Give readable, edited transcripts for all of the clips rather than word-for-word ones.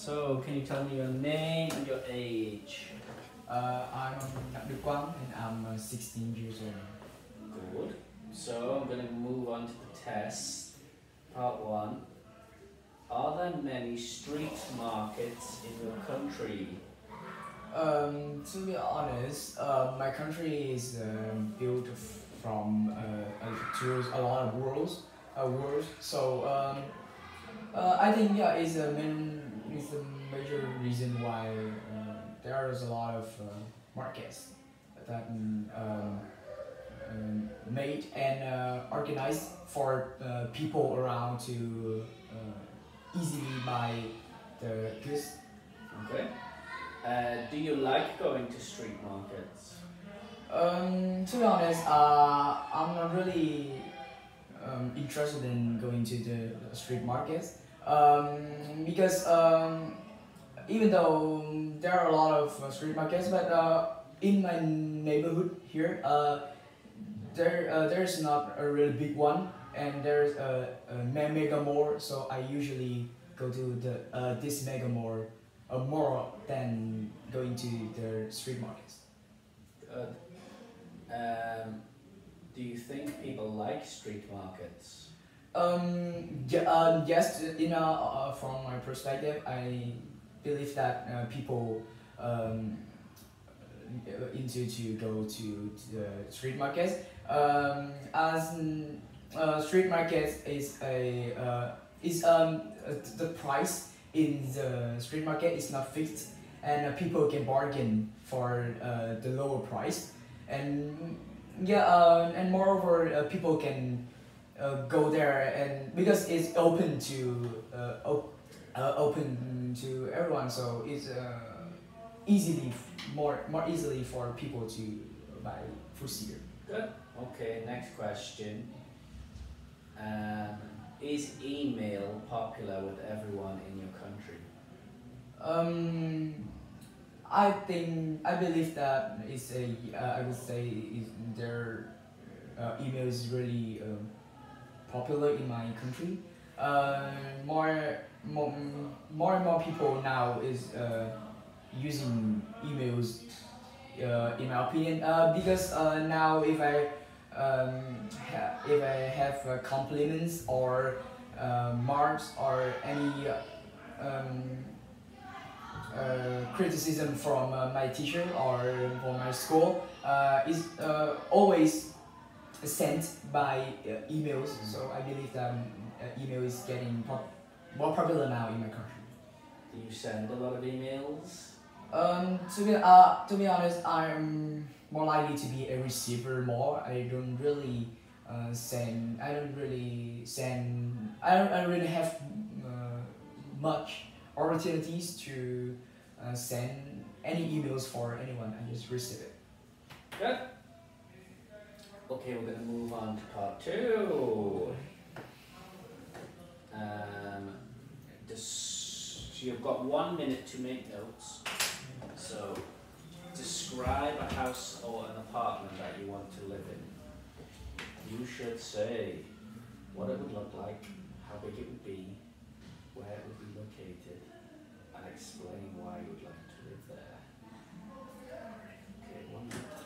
So, can you tell me your name and your age? I'm Quang and I'm 16 years old. Good. So, I'm going to move on to the test. Part 1. Are there many street markets in your country? To be honest, my country is built from through a lot of worlds. So I think yeah, it's a major reason why there is a lot of markets that made and organized for people around to easily buy the goods. Okay. Do you like going to street markets? To be honest, I'm not really interested in going to the street markets because even though there are a lot of street markets, but in my neighborhood here, there's not a really big one, and there's a mega mall. So I usually go to this mega mall more than going to the street markets. Good. Do you think people like street markets? Yes, from my perspective, I believe that people into to go to the street markets. As street markets the price in the street market is not fixed, and people can bargain for the lower price, and yeah, and moreover, people can go there, and because it's open to everyone, so it's more easily for people to buy foods here. Good. Okay, next question. Is email popular with everyone in your country? I believe that I would say their email is really popular in my country. More and more people now is using emails, in my opinion, because now if I have compliments or marks or any criticism from my teacher or from my school, is always sent by emails. So I believe that email is getting more popular now in my country. Do you send a lot of emails? To be honest, I'm more likely to be a receiver more. I don't really send. I don't really send. I don't really have much opportunities to send any emails for anyone. I just receive it. Good. Okay, we're going to move on to part 2. So you've got 1 minute to make notes. So, describe a house or an apartment that you want to live in. You should say what it would look like, how big it would be, where it would be located, and explain why you would like to live there. Okay, 1 minute.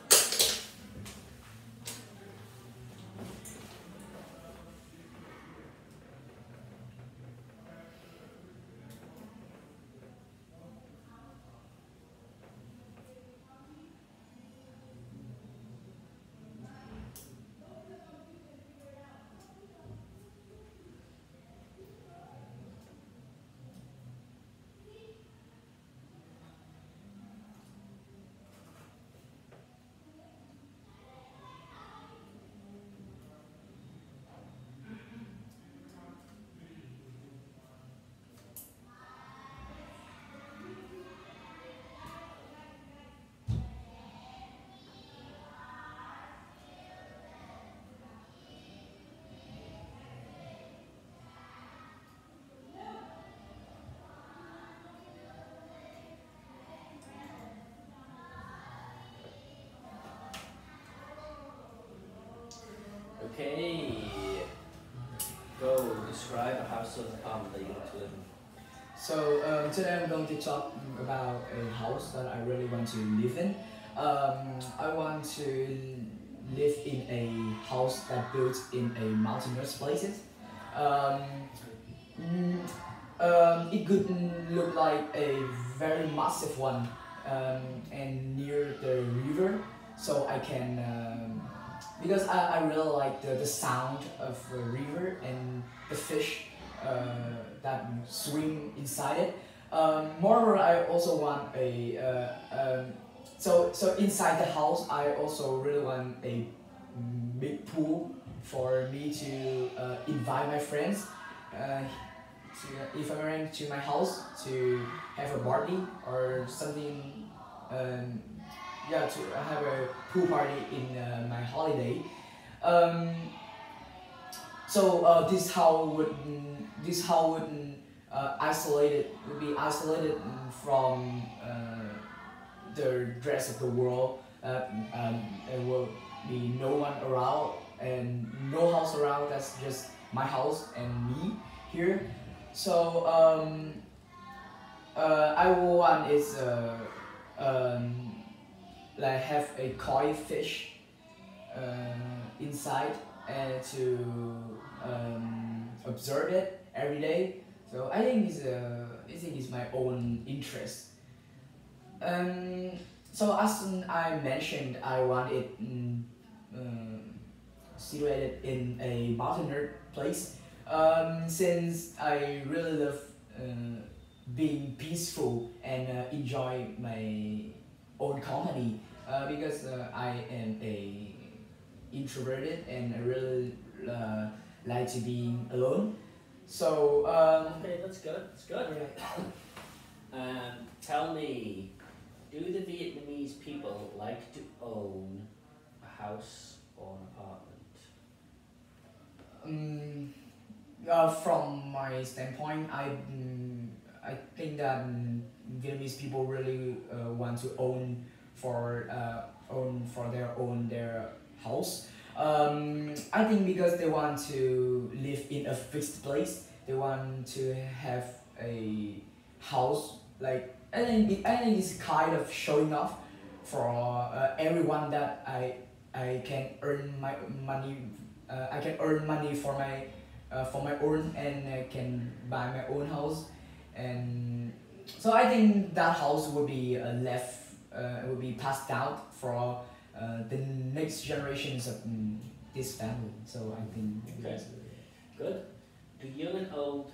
Today I'm going to talk about a house that I really want to live in. I want to live in a house that built in a mountainous places. Um, mm, it could look like a very massive one and near the river, so I can because I really like the sound of the river and the fish that swim inside it. Moreover, I also want a so inside the house I also really want a big pool for me to invite my friends. If I went to my house to have a party or something, um, yeah, to have a pool party in my holiday. Um, this house would be isolated from the rest of the world. There will be no one around and no house around. That's just my house and me here. So I want is like have a koi fish inside and to observe it every day. So I think it's my own interest. Um, so as I mentioned, I want it situated in a mountainous place. Since I really love being peaceful and enjoy my own company, because I am a introverted and I really like to be alone. So Okay, that's good. That's good. Tell me, do the Vietnamese people like to own a house or an apartment? From my standpoint, I think that Vietnamese people really want to own for their house. I think because they want to live in a fixed place, they want to have a house. Like I think it's kind of showing off for everyone that I can earn my money. I can earn money for my own and I can buy my own house, and so I think that house will be left will be passed down for the next generations of this family. So I think Okay. Good. Do young and old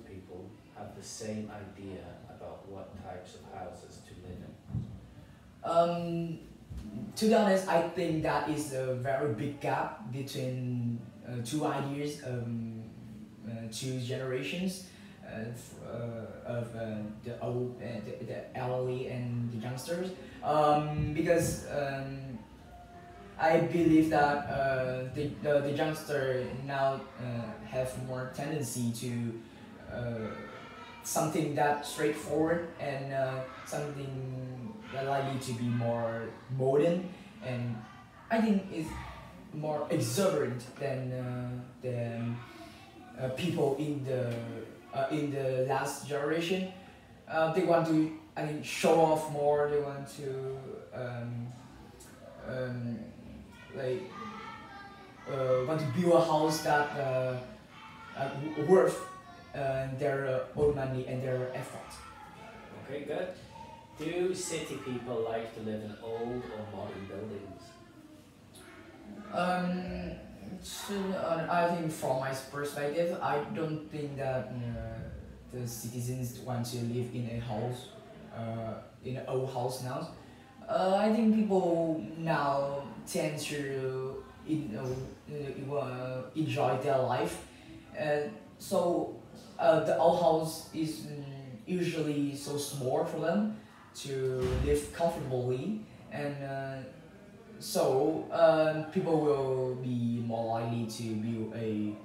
people have the same idea about what types of houses to live in? To be honest, I think that is a very big gap between two ideas, two generations of the old, the elderly and the youngsters. Because I believe that the youngster now have more tendency to something that straightforward and something that likely to be more modern, and I think it's more exuberant than people in the last generation. They want to show off more. They want to like want to build a house that worth their own money and their effort. Okay, good. Do city people like to live in old or modern buildings? I think from my perspective, I don't think that the citizens want to live in a house, in an old house now. I think people now tend to enjoy their life. The old house is usually so small for them to live comfortably, and people will be more likely to build a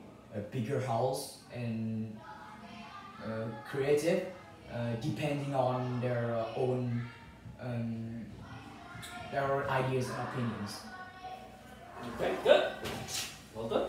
bigger house and creative, depending on their own ideas and opinions. Okay, good. Well done.